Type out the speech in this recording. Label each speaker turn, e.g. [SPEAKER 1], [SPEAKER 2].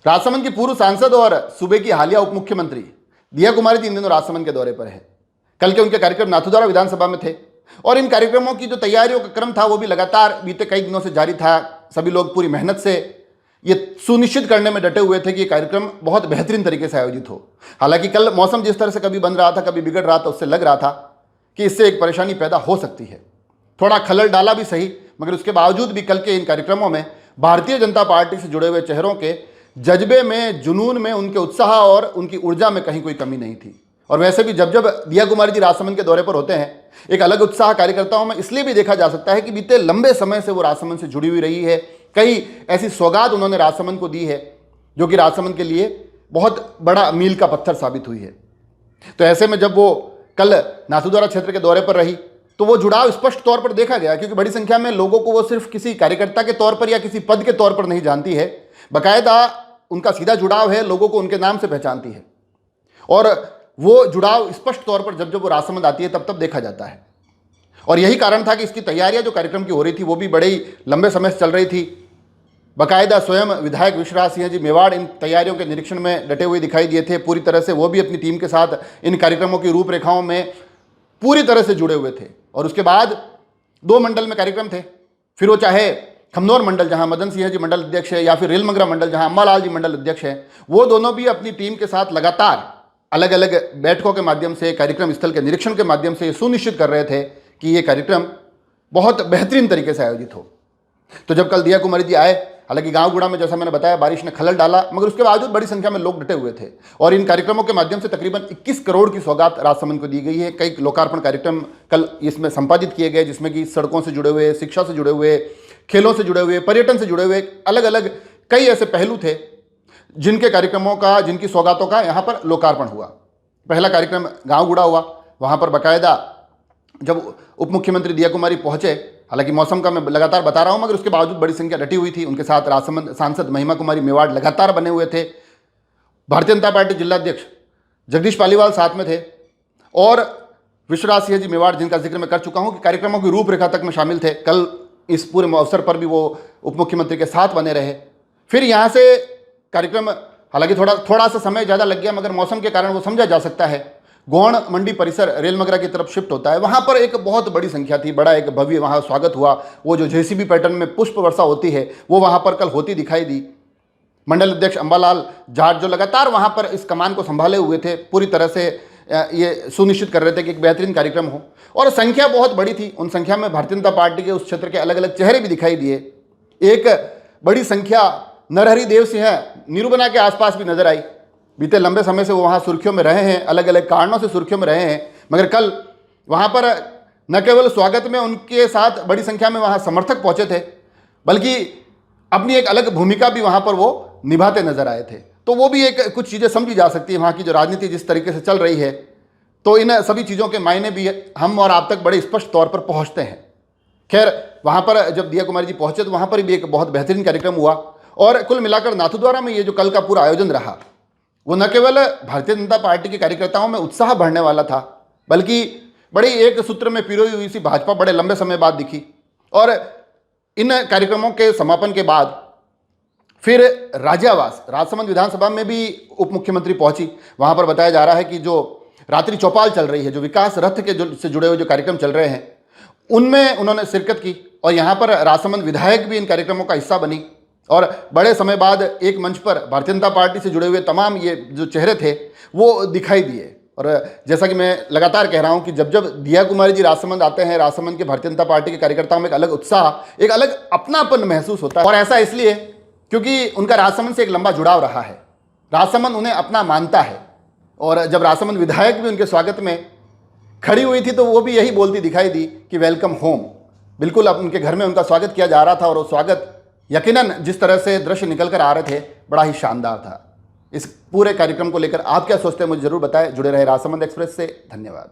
[SPEAKER 1] राजसमंद की पूर्व सांसद और सूबे की हालिया उप मुख्यमंत्री दिया कुमारी 3 दिनों राजसमंद के दौरे पर है। कल के उनके कार्यक्रम नाथद्वारा विधानसभा में थे और इन कार्यक्रमों की जो तैयारियों का क्रम था वो भी लगातार बीते कई दिनों से जारी था। सभी लोग पूरी मेहनत से ये सुनिश्चित करने में डटे हुए थे कि ये कार्यक्रम बहुत बेहतरीन तरीके से आयोजित हो। हालांकि कल मौसम जिस तरह से कभी बन रहा था कभी बिगड़ रहा था, उससे लग रहा था कि इससे एक परेशानी पैदा हो सकती है। थोड़ा खलल डाला भी सही, मगर उसके बावजूद भी कल के इन कार्यक्रमों में भारतीय जनता पार्टी से जुड़े हुए चेहरों के जज्बे में, जुनून में, उनके उत्साह और उनकी ऊर्जा में कहीं कोई कमी नहीं थी। और वैसे भी जब जब दिया कुमारी जी राजसमंद के दौरे पर होते हैं, एक अलग उत्साह कार्यकर्ताओं में इसलिए भी देखा जा सकता है कि बीते लंबे समय से वो राजसमंद से जुड़ी हुई रही है। कई ऐसी सौगात उन्होंने राजसमंद को दी है जो कि राजसमंद के लिए बहुत बड़ा मील का पत्थर साबित हुई है। तो ऐसे में जब वो कल नाथद्वारा क्षेत्र के दौरे पर रही तो वो जुड़ाव स्पष्ट तौर पर देखा गया, क्योंकि बड़ी संख्या में लोगों को वो सिर्फ किसी कार्यकर्ता के तौर पर या किसी पद के तौर पर नहीं जानती है, बाकायदा उनका सीधा जुड़ाव है, लोगों को उनके नाम से पहचानती है। और वो जुड़ाव स्पष्ट तौर पर जब जब वो राजसमंद आती है तब तब देखा जाता है। और यही कारण था कि इसकी तैयारियां जो कार्यक्रम की हो रही थी वो भी बड़े ही लंबे समय से चल रही थी। बाकायदा स्वयं विधायक विश्वराज सिंह जी मेवाड़ इन तैयारियों के निरीक्षण में डटे हुए दिखाई दिए थे। पूरी तरह से वो भी अपनी टीम के साथ इन कार्यक्रमों की रूपरेखाओं में पूरी तरह से जुड़े हुए थे। और उसके बाद 2 मंडल में कार्यक्रम थे, फिर वो चाहे खमनौर मंडल जहां मदन सिंह जी मंडल अध्यक्ष है या फिर रेलमंगरा मंडल जहां अम्बालाल जी मंडल अध्यक्ष है, वो दोनों भी अपनी टीम के साथ लगातार अलग अलग बैठकों के माध्यम से, कार्यक्रम स्थल के निरीक्षण के माध्यम से ये सुनिश्चित कर रहे थे कि ये कार्यक्रम बहुत बेहतरीन तरीके से आयोजित हो। तो जब कल दिया कुमारी जी आए, हालांकि गांव गुड़ा में जैसा मैंने बताया बारिश ने खलल डाला, मगर उसके बावजूद बड़ी संख्या में लोग डटे हुए थे। और इन कार्यक्रमों के माध्यम से तकरीबन 21 करोड़ की सौगात राजसमंद को दी गई है। कई लोकार्पण कार्यक्रम कल इसमें संपादित किए गए, जिसमें कि सड़कों से जुड़े हुए, शिक्षा से जुड़े हुए, खेलों से जुड़े हुए, पर्यटन से जुड़े हुए अलग अलग कई ऐसे पहलू थे जिनके कार्यक्रमों का, जिनकी सौगातों का यहाँ पर लोकार्पण हुआ। पहला कार्यक्रम गाँव गुड़ा हुआ, वहाँ पर बाकायदा जब उप मुख्यमंत्री दिया कुमारी पहुँचे, हालांकि मौसम का मैं लगातार बता रहा हूं, मगर उसके बावजूद बड़ी संख्या डटी हुई थी। उनके साथ राजसमंद सांसद महिमा कुमारी मेवाड़ लगातार बने हुए थे। भारतीय जनता पार्टी जिला अध्यक्ष जगदीश पालीवाल साथ में थे और विश्वराज सिंह जी मेवाड़, जिनका जिक्र मैं कर चुका हूं कि कार्यक्रमों की रूपरेखा तक में शामिल थे, कल इस पूरे अवसर पर भी वो उप मुख्यमंत्री के साथ बने रहे। फिर यहाँ से कार्यक्रम, हालांकि थोड़ा सा समय ज़्यादा लग गया, मगर मौसम के कारण वो समझा जा सकता है, गोहण मंडी परिसर रेलमंगरा की तरफ शिफ्ट होता है। वहाँ पर एक बहुत बड़ी संख्या थी, बड़ा एक भव्य वहाँ स्वागत हुआ। वो जो जेसीबी पैटर्न में पुष्प वर्षा होती है वो वहाँ पर कल होती दिखाई दी। मंडल अध्यक्ष अम्बालाल जाट जो लगातार वहाँ पर इस कमान को संभाले हुए थे, पूरी तरह से ये सुनिश्चित कर रहे थे कि एक बेहतरीन कार्यक्रम हो। और संख्या बहुत बड़ी थी, उन संख्या में भारतीय जनता पार्टी के उस क्षेत्र के अलग अलग चेहरे भी दिखाई दिए। एक बड़ी संख्या नरहरि देव सिंह निरूबना के आसपास भी नजर आई। बीते लंबे समय से वो वहाँ सुर्खियों में रहे हैं, अलग अलग कारणों से सुर्खियों में रहे हैं, मगर कल वहाँ पर न केवल स्वागत में उनके साथ बड़ी संख्या में वहाँ समर्थक पहुँचे थे, बल्कि अपनी एक अलग भूमिका भी वहाँ पर वो निभाते नजर आए थे। तो वो भी एक कुछ चीज़ें समझी जा सकती है, वहाँ की जो राजनीति जिस तरीके से चल रही है, तो इन सभी चीज़ों के मायने भी हम और आप तक बड़े स्पष्ट तौर पर पहुँचते हैं। खैर, वहाँ पर जब दिया कुमारी जी पहुँचे तो वहाँ पर भी एक बहुत बेहतरीन कार्यक्रम हुआ। और कुल मिलाकर नाथद्वारा में ये जो कल का पूरा आयोजन रहा, वो न केवल भारतीय जनता पार्टी के कार्यकर्ताओं में उत्साह बढ़ने वाला था, बल्कि बड़ी एक सूत्र में पिरोई हुई सी भाजपा बड़े लंबे समय बाद दिखी। और इन कार्यक्रमों के समापन के बाद फिर राज्यावास राजसमंद विधानसभा में भी उप मुख्यमंत्री पहुंची। वहां पर बताया जा रहा है कि जो रात्रि चौपाल चल रही है, जो विकास रथ के से जुड़े हुए जो कार्यक्रम चल रहे हैं, उनमें उन्होंने शिरकत की। और यहाँ पर राजसमंद विधायक भी इन कार्यक्रमों का हिस्सा बनी। और बड़े समय बाद एक मंच पर भारतीय जनता पार्टी से जुड़े हुए तमाम ये जो चेहरे थे वो दिखाई दिए। और जैसा कि मैं लगातार कह रहा हूं कि जब जब दिया कुमारी जी राजसमंद आते हैं, राजसमंद के भारतीय जनता पार्टी के कार्यकर्ताओं में एक अलग उत्साह, एक अलग अपनापन महसूस होता है। और ऐसा इसलिए क्योंकि उनका राजसमंद से एक लंबा जुड़ाव रहा है, राजसमंद उन्हें अपना मानता है। और जब राजसमंद विधायक भी उनके स्वागत में खड़ी हुई थी तो वो भी यही बोलती दिखाई दी कि वेलकम होम। बिल्कुल अब उनके घर में उनका स्वागत किया जा रहा था, और वो स्वागत यकीनन जिस तरह से दृश्य निकल कर आ रहे थे, बड़ा ही शानदार था। इस पूरे कार्यक्रम को लेकर आप क्या सोचते हैं मुझे जरूर बताएं। जुड़े रहे राजसमंद एक्सप्रेस से। धन्यवाद।